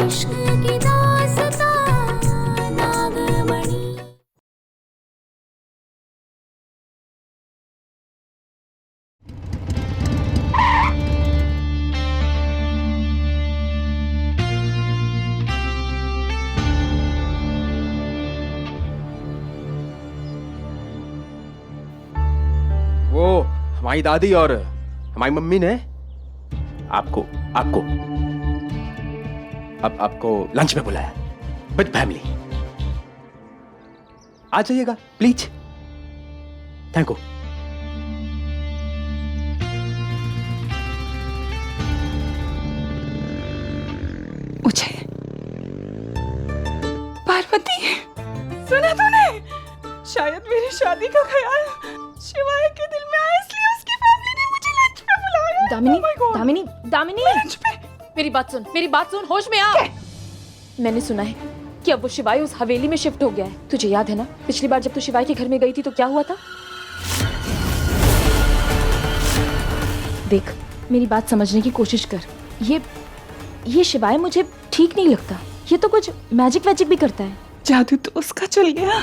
इश्क की दास्तां नागमणि। वो हमारी दादी और हमारी मम्मी ने आपको आपको अब आपको लंच में बुलाया विद फैमिली। आ जाइएगा प्लीज। Thank you. मुझे पार्वती, सुना तूने? शायद मेरी शादी का ख्याल शिवाय के दिल में आया, इसलिए उसकी फैमिली ने मुझे लंच पे बुलाया। Damini, Oh my God! Damini, Damini, lunch पे? मेरी बात सुन, होश में आ। मैंने सुना है कि अब वो शिवाय उस हवेली में शिफ्ट हो गया है। तुझे याद है ना, पिछली बार जब तू शिवाय के घर में गई थी तो क्या हुआ था? देख, मेरी बात समझने की कोशिश कर। ये शिवाय मुझे ठीक नहीं लगता। ये तो कुछ मैजिक वैजिक भी करता है। जादू तो उसका चल गया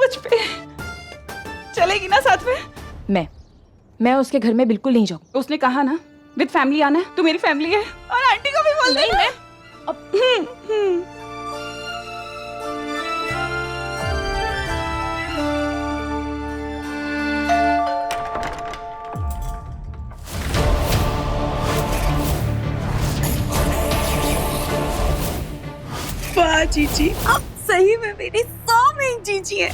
मुझ पे। चलेगी ना साथ में? मैं उसके घर में बिल्कुल नहीं जाऊँ। उसने कहा ना विद फैमिली आना है। तू मेरी फैमिली है और आंटी को भी बोल नहीं, देना। वाह जीजी, अब सही में मेरी 100 में जीजी है।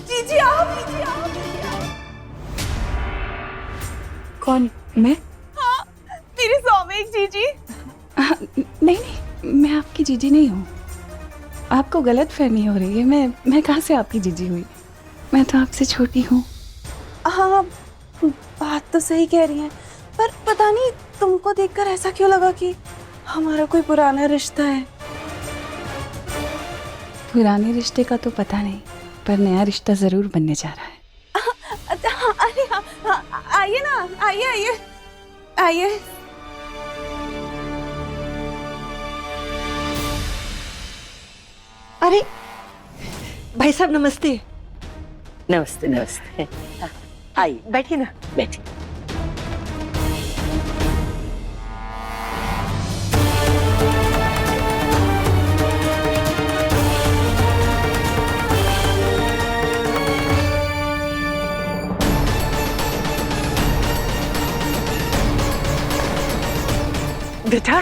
जीजी आओ, जीजी आओ, जीजी आओ। कौन? मैं? हाँ, मेरी 100 में एक जीजी। नहीं, मैं आपकी जीजी नहीं हूँ। आपको गलत फहमी हो रही है। मैं कहाँ से आपकी जीजी हुई? मैं तो आपसे छोटी हूँ। हाँ, बात तो सही कह रही हैं, पर पता नहीं तुमको देखकर ऐसा क्यों लगा कि हमारा कोई पुराना रिश्ता है। पुराने रिश्ते का तो पता नहीं, पर नया रिश्ता जरूर बनने जा रहा है। अरे हाँ, आइए ना, आइए। अरे भाई साहब नमस्ते। नमस्ते नमस्ते। आइए बैठिए ना। बैठिए। बेटा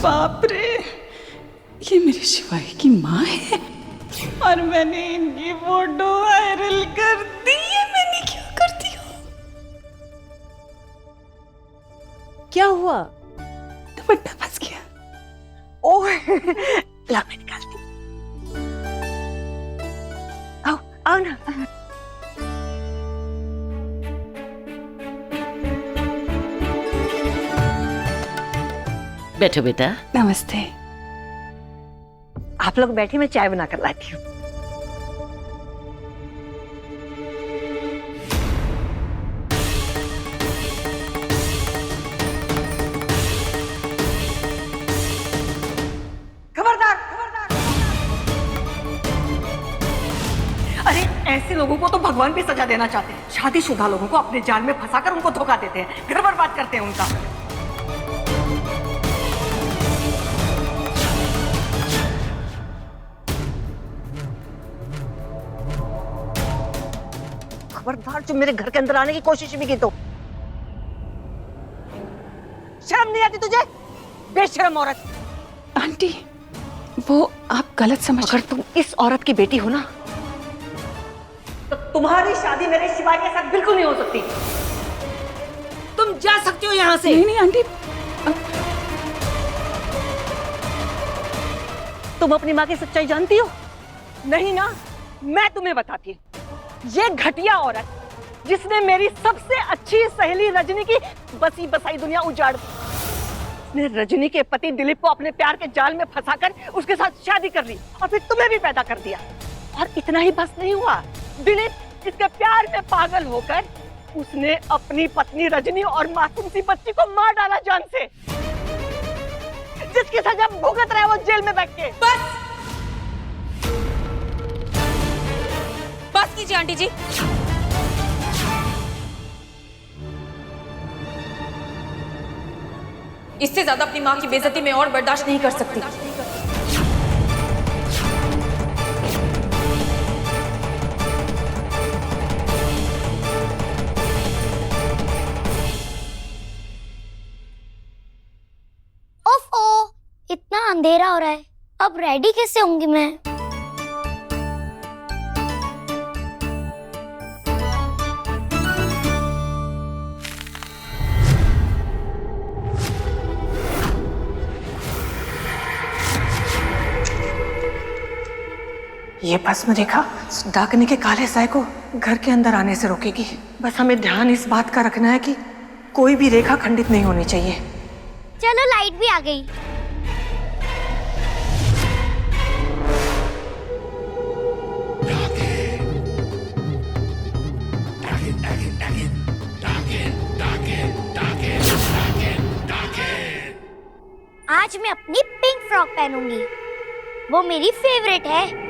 बाप रे, ये मेरे शिवाय की माँ है और मैंने इनकी फोटो वायरल कर दी है। मैंने क्या कर दिया? क्या हुआ? दुपट्टा फंस गया। ओह ला मैं निकालती। आओ आओ ना। बैठो बेटा। नमस्ते। आप लोग बैठिए, मैं चाय बना कर लाती हूँ। खबरदार, खबरदार। अरे ऐसे लोगों को तो भगवान भी सजा देना चाहते हैं। शादीशुदा लोगों को अपने जाल में फंसाकर उनको धोखा देते हैं, घर बर्बाद करते हैं उनका। खबरदार, जो मेरे घर के अंदर आने की कोशिश भी की तो शर्म नहीं आती तुझे? बेशर्म औरत। आंटी, वो आप गलत समझ। अगर तुम इस औरत की बेटी हो ना, तो तुम्हारी शादी मेरे शिवाय के साथ बिल्कुल नहीं हो सकती। तुम जा सकती हो यहाँ से। नहीं आंटी, तुम अपनी माँ की सच्चाई जानती हो? नहीं ना, मैं तुम्हें बताती हूँ। ये घटिया औरत जिसने मेरी सबसे अच्छी सहेली रजनी की बसी बसाई दुनिया उजाड़ दी। उसने रजनी के पति दिलीप को अपने प्यार के जाल में फंसाकर उसके साथ शादी कर ली और फिर तुम्हें भी पैदा कर दिया। और इतना ही बस नहीं हुआ, दिलीप इसके प्यार में पागल होकर उसने अपनी पत्नी रजनी और मासूम सी बच्ची को मार डाला जान से, जिसकी सजा भुगत रहा है वो जेल में बैठ के। बस कीजिए आंटी जी। इससे ज्यादा अपनी माँ की बेइज्जती में और बर्दाश्त नहीं कर सकती। ओफो, इतना अंधेरा हो रहा है, अब रेडी कैसे होंगी मैं? ये भस्म रेखा डाकनी के काले साए को घर के अंदर आने से रोकेगी। बस हमें ध्यान इस बात का रखना है कि कोई भी रेखा खंडित नहीं होनी चाहिए। चलो, लाइट भी आ गई। आज मैं अपनी पिंक फ्रॉक पहनूंगी, वो मेरी फेवरेट है।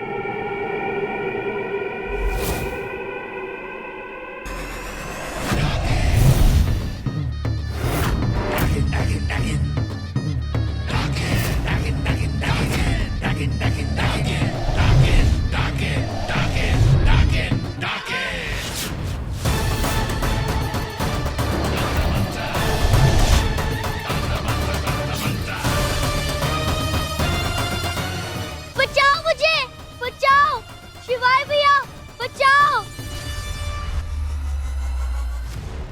बचाओ मुझे, बचाओ, शिवाय भैया, बचाओ।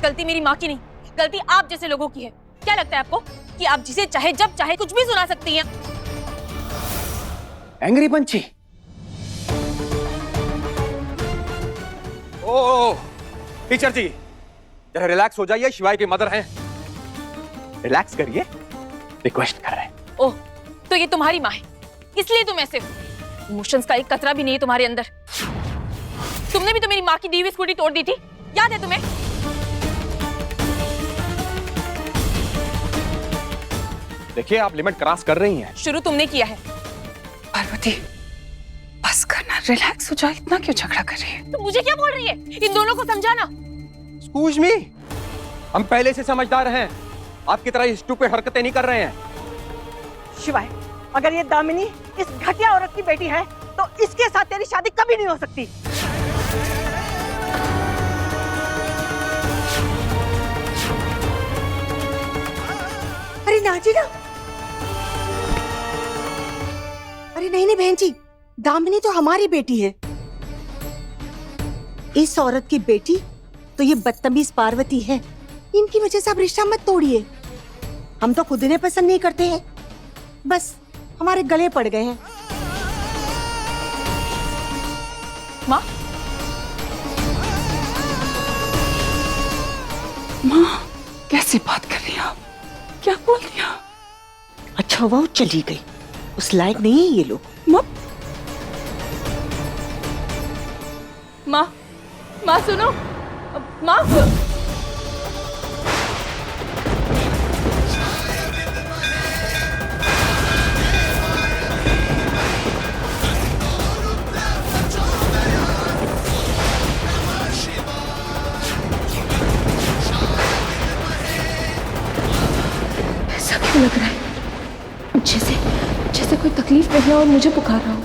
गलती मेरी माँ की नहीं, गलती आप जैसे लोगों की है। क्या लगता है आपको कि आप जिसे चाहे जब चाहे कुछ भी सुना सकती हैं? एंग्री पंची। ओ टीचर जी, जरा रिलैक्स हो जाइए, शिवाय की मदर हैं। रिलैक्स करिए, रिक्वेस्ट कर रहे हैं। ओह, तो ये तुम्हारी माँ है, इसलिए तुम ऐसे हो। इमोशंस का एक कतरा भी नहीं है तुम्हारे अंदर। तुमने भी तो मेरी माँ की दी हुई स्कूटी तोड़ दी थी, याद है तुम्हें? देखिए, आप लिमिट क्रॉस कर रही हैं। शुरू तुमने किया है। पार्वती, बस करना, रिलैक्स हो जाओ, इतना क्यों झगड़ा कर रही है? तो मुझे क्या बोल रही है? इन दोनों को समझाना। एक्सक्यूज मी, हम पहले से समझदार हैं, आपकी तरह स्टूपिड हरकतें नहीं कर रहे हैं। शिवाय, अगर ये दामिनी इस घटिया औरत की बेटी है तो इसके साथ तेरी शादी कभी नहीं हो सकती। अरे नाजी ना, अरे नहीं नहीं बहन जी, दामिनी तो हमारी बेटी है। इस औरत की बेटी तो ये बदतमीज पार्वती है। इनकी वजह से आप रिश्ता मत तोड़िए। हम तो खुद इन्हें पसंद नहीं करते हैं, बस हमारे गले पड़ गए हैं। माँ, माँ कैसे बात कर रही हैं आप? क्या बोल दिया? अच्छा वो चली गई, उस लायक नहीं है ये लोग। माँ, माँ, माँ सुनो, माँ। ऐसा क्यों लग रहा है? जैसे जैसे कोई तकलीफ में है और मुझे पुकार रहा हो।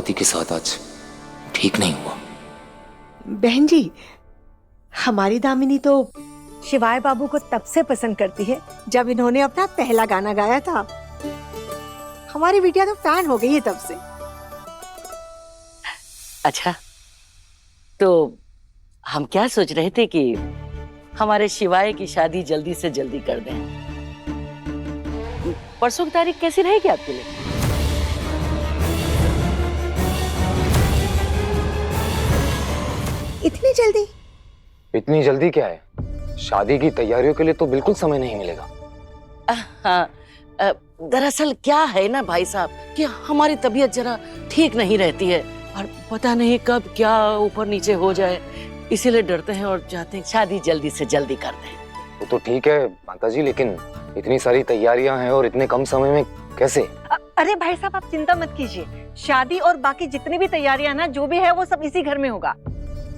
पार्वती के साथ आज ठीक नहीं हुआ। बहन जी, हमारी दामिनी तो शिवाय बाबू को तब से पसंद करती है जब इन्होंने अपना पहला गाना गाया था। हमारी बिटिया तो फैन हो गई है तब से। अच्छा, तो हम क्या सोच रहे थे कि हमारे शिवाय की शादी जल्दी से जल्दी कर दें। परसों की तारीख कैसी रहेगी आपके लिए? इतनी जल्दी? इतनी जल्दी क्या है, शादी की तैयारियों के लिए तो बिल्कुल समय नहीं मिलेगा। हाँ, दरअसल क्या है ना भाई साहब कि हमारी तबीयत जरा ठीक नहीं रहती है और पता नहीं कब क्या ऊपर नीचे हो जाए, इसीलिए डरते हैं और चाहते हैं शादी जल्दी से जल्दी कर दें। वो तो ठीक है माताजी, लेकिन इतनी सारी तैयारियां हैं और इतने कम समय में कैसे? अरे भाई साहब, आप चिंता मत कीजिए। शादी और बाकी जितनी भी तैयारियां ना, जो भी है वो सब इसी घर में होगा।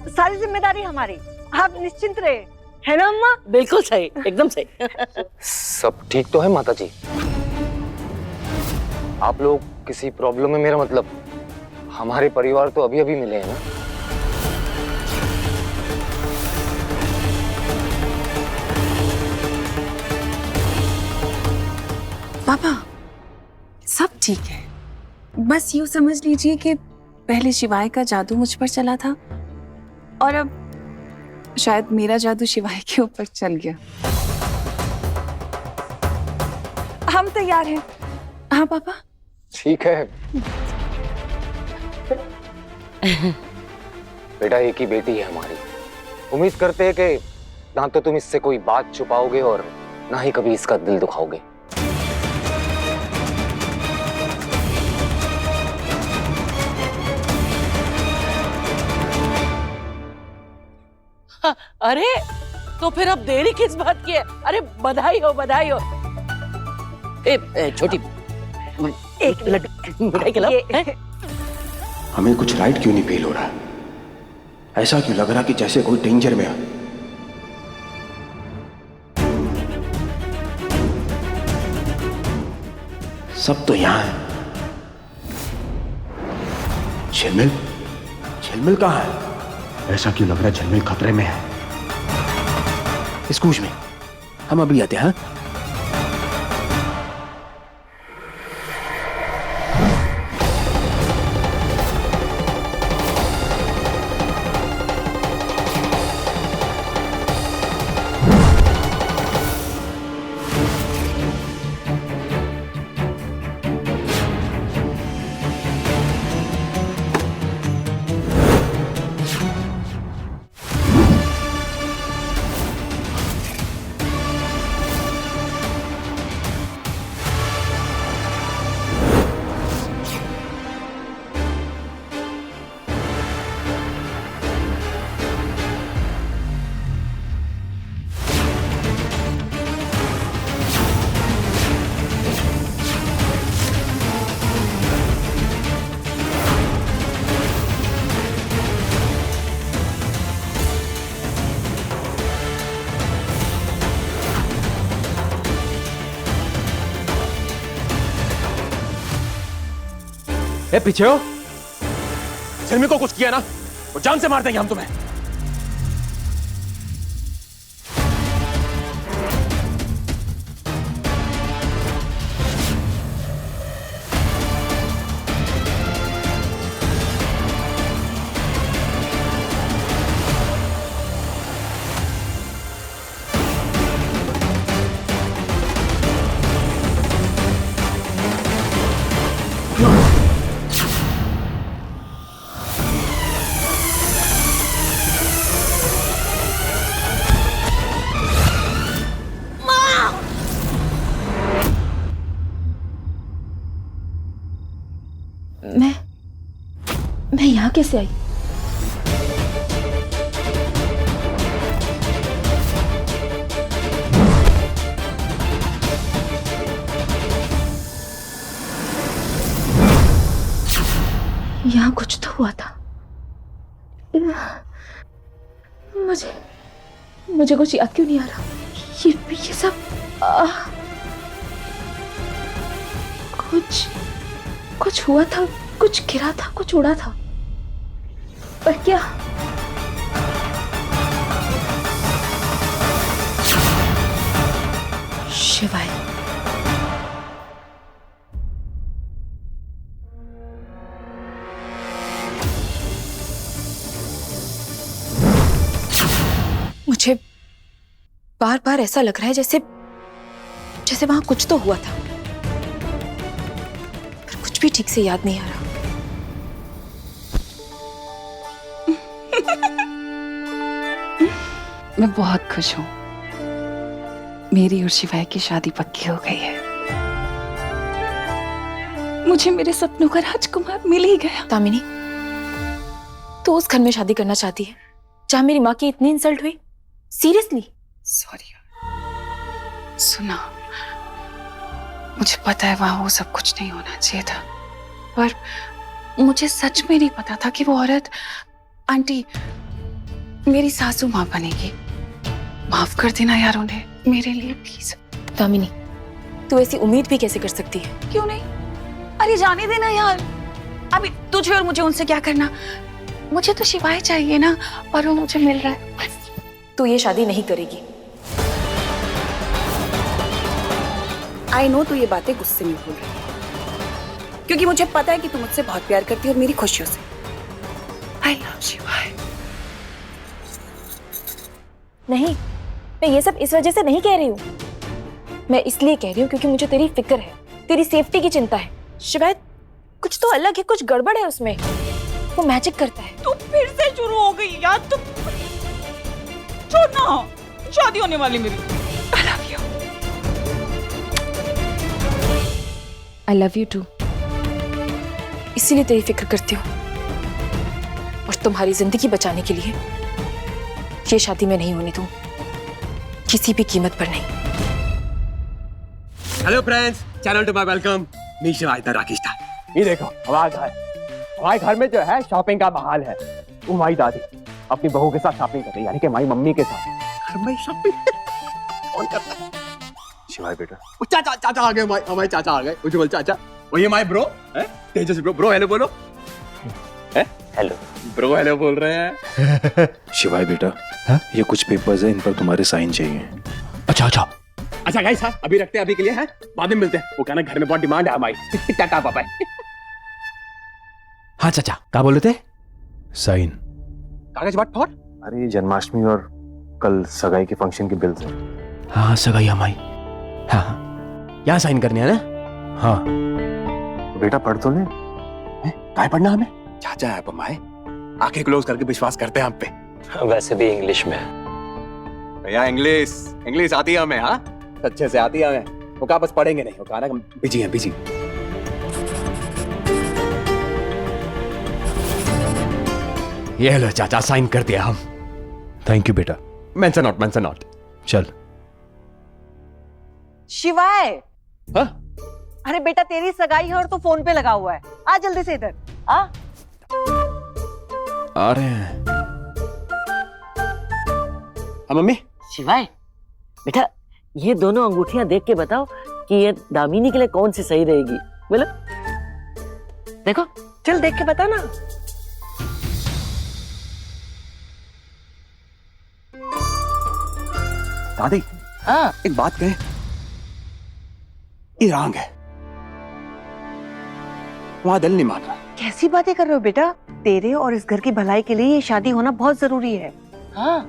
सारी जिम्मेदारी हमारी, आप निश्चिंत रहे, है ना अम्मा? बिल्कुल सही, एकदम सही। सब ठीक तो है माताजी? आप लोग किसी प्रॉब्लम में, मेरा मतलब हमारे परिवार तो अभी अभी मिले हैं ना। पापा, सब ठीक है। बस यूं समझ लीजिए कि पहले शिवाय का जादू मुझ पर चला था और अब शायद मेरा जादू शिवाय के ऊपर चल गया। हम तैयार हैं। हाँ पापा। ठीक है बेटा, एक ही बेटी है हमारी। उम्मीद करते हैं कि ना तो तुम इससे कोई बात छुपाओगे और ना ही कभी इसका दिल दुखाओगे। अरे तो फिर अब देरी किस बात की है? अरे बधाई हो, बधाई हो। छोटी एक लड्डू मिठाई खिलाओ। हमें कुछ राइट क्यों नहीं फील हो रहा? ऐसा क्यों लग रहा कि जैसे कोई डेंजर में है? सब तो यहां है। झिलमिल, झिलमिल कहां है? ऐसा क्यों लग रहा है झिलमिल खतरे में है? एक्सक्यूज मी, हम अभी आते हैं। ए, पीछे हो। झिलमिल को कुछ किया ना तो जान से मार देंगे हम तुम्हें। मैं यहाँ कैसे आई? यहाँ कुछ तो हुआ था। मुझे कुछ याद क्यों नहीं आ रहा? ये सब कुछ हुआ था। कुछ गिरा था, कुछ उड़ा था, पर क्या? शिवाय। मुझे बार बार ऐसा लग रहा है जैसे जैसे वहां कुछ तो हुआ था, पर कुछ भी ठीक से याद नहीं आ रहा। मैं बहुत खुश हूँ। मेरी और शिवाय की शादी पक्की हो गई है। मुझे मेरे सपनों का राजकुमार मिल ही गया। दामिनी, तो उस घर में शादी करना चाहती है जहां मेरी माँ की इतनी इंसल्ट हुई? सीरियसली? सॉरी। सुना, मुझे पता है वहां वो सब कुछ नहीं होना चाहिए था, पर मुझे सच में नहीं पता था कि वो औरत आंटी मेरी सासू माँ बनेगी। माफ कर देना यार उन्हें मेरे लिए प्लीज। दामिनी, तू ऐसी उम्मीद भी कैसे कर सकती है? क्यों नहीं? अरे जाने देना यार, अभी तुझे और मुझे उनसे क्या करना? मुझे तो शिवाय चाहिए ना, और वो मुझे मिल रहा है। तू ये शादी नहीं करेगी। आई नो तू ये बातें गुस्से में बोल रही है, क्योंकि मुझे पता है कि तू मुझसे बहुत प्यार करती है और मेरी खुशियों से। आई लव शिवाय। नहीं, मैं ये सब इस वजह से नहीं कह रही हूँ। मैं इसलिए कह रही हूँ क्योंकि मुझे तेरी फिक्र है, तेरी सेफ्टी की चिंता है। शिवाय, कुछ तो अलग है, कुछ गड़बड़ है उसमें। वो मैजिक करता है। तू फिर से शुरू हो गई यार। तू छोड़ ना, शादी होने वाली मेरी। I love you. I love you too. इसीलिए तेरी फिक्र करती हूँ, और तुम्हारी जिंदगी बचाने के लिए ये शादी में नहीं होने दूँ, किसी भी कीमत पर नहीं। Hello friends, channel to my welcome. Me Shivay the Rakesh. ये देखो हमारे घर में जो है शॉपिंग का माहौल है। वो हमारी दादी अपनी बहू के साथ शॉपिंग कर रही है, यानी कि हमारी मम्मी के साथ। घर में शॉपिंग कौन करता है? शिवाय बेटा। वो चाचा आ गए, हमारे चाचा आ गए, उज्जवल चाचा। वही हमारे ब्रो है, तेजस ब्रो। ब्रो हेलो बोलो। हेलो ब्रो, हेलो बोल रहे हैं। शिवाय बेटा, ये कुछ पेपर्स है, इन पर तुम्हारे साइन चाहिए। अच्छा गाइस, हाँ अभी रखते हैं, अभी के लिए है, बाद में मिलते हैं। वो कहना घर में बहुत डिमांड है हमारी। Tata bye bye. हाँ चाचा, क्या बोले थे? साइन। कागज बात फॉर? अरे जन्माष्टमी और कल सगाई के फंक्शन के बिल्स हैं। हाँ सगाई हमारी। हाँ यहाँ साइन करने है ना? हाँ बेटा पढ़ तो ले। क्या पढ़ना हमें? चाचा है हमारे, आंखें क्लोज करके विश्वास करते हैं हम पे। वैसे भी इंग्लिश में। भैया इंग्लिश आती है हमें। हाँ अच्छे से आती है हमें। वो कहा बस पढ़ेंगे नहीं, वो कहा ना हम बिजी हैं, बिजी। ये लो चाचा, साइन कर दिया हम। थैंक यू बेटा। Mention not. चल। शिवाय, हाँ? अरे बेटा तेरी सगाई है और तू फोन पे लगा हुआ है। आ जल्दी से इधर आ। आ रहे हैं। हाँ मम्मी। शिवाय बेटा, ये दोनों अंगूठियां देख के बताओ कि ये दामिनी के लिए कौन सी सही रहेगी। बोलो, देखो। चल देख के बता ना। दादी, हाँ एक बात कहे, ये रॉन्ग है। वहां दिल नहीं मान रहा। कैसी बातें कर रहे हो बेटा? तेरे और इस घर की भलाई के लिए ये शादी होना बहुत जरूरी है। हाँ।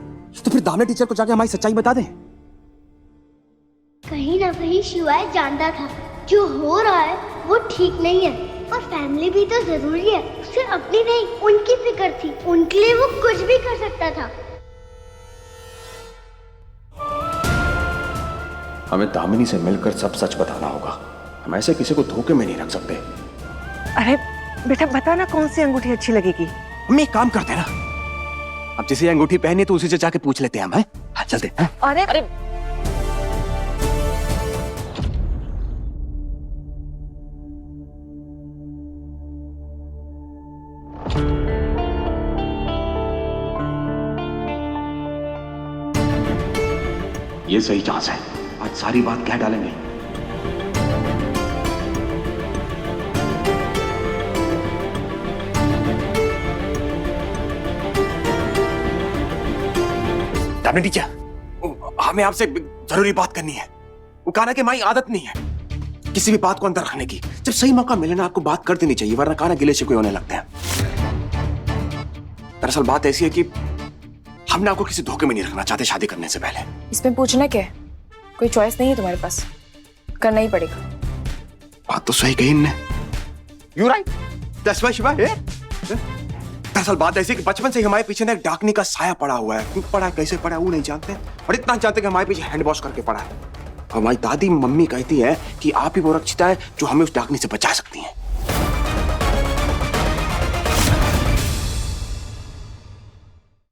तो फिर दामले टीचर को जाके हमारी सच्चाई बता दें। कहीं ना कहीं शिवाय जानता था जो हो रहा है वो ठीक नहीं है, और फैमिली भी तो जरूरी है। उसे अपनी नहीं उनकी फिक्र थी, उनके लिए वो कुछ भी कर सकता था। हमें दामिनी से मिलकर सब सच बताना होगा। हम ऐसे किसी को धोखे में नहीं रख सकते। अरे बेटा बता ना कौन सी अंगूठी अच्छी लगेगी। हम एक काम करते हैं ना, अब जिसे अंगूठी पहनी तो उसी से जाके पूछ लेते हैं हम। हाँ चलते हैं। अरे अरे ये सही चांस है, आज सारी बात कह डालेंगे। आपने टीचर, हमें आपसे जरूरी बात करनी है। वो कहा ना कि माई आदत नहीं है किसी भी बात को अंदर रखने की। जब सही मौका मिले ना आपको बात कर देनी चाहिए, वरना कहा ना गिले शिकवे होने लगते हैं। दरअसल बात ऐसी है कि हमने आपको किसी धोखे में नहीं रखना चाहते शादी करने से पहले। इसमें पूछना क्या है? कोई चॉइस नहीं है तुम्हारे पास, करना ही पड़ेगा। बात तो सही कही इनने। You right, that's why Shiva. दरअसल बात ऐसी है कि बचपन से ही हमारे पीछे ना एक डाकनी का साया पड़ा हुआ है। क्यों पड़ा है, कैसे पड़ा है वो नहीं जानते, और इतना जानते कि हमारे पीछे हैंड वॉश करके पड़ा है। हमारी दादी मम्मी कहती है कि आप ही वो रक्षिता है जो हमें उस डाकनी से बचा सकती हैं।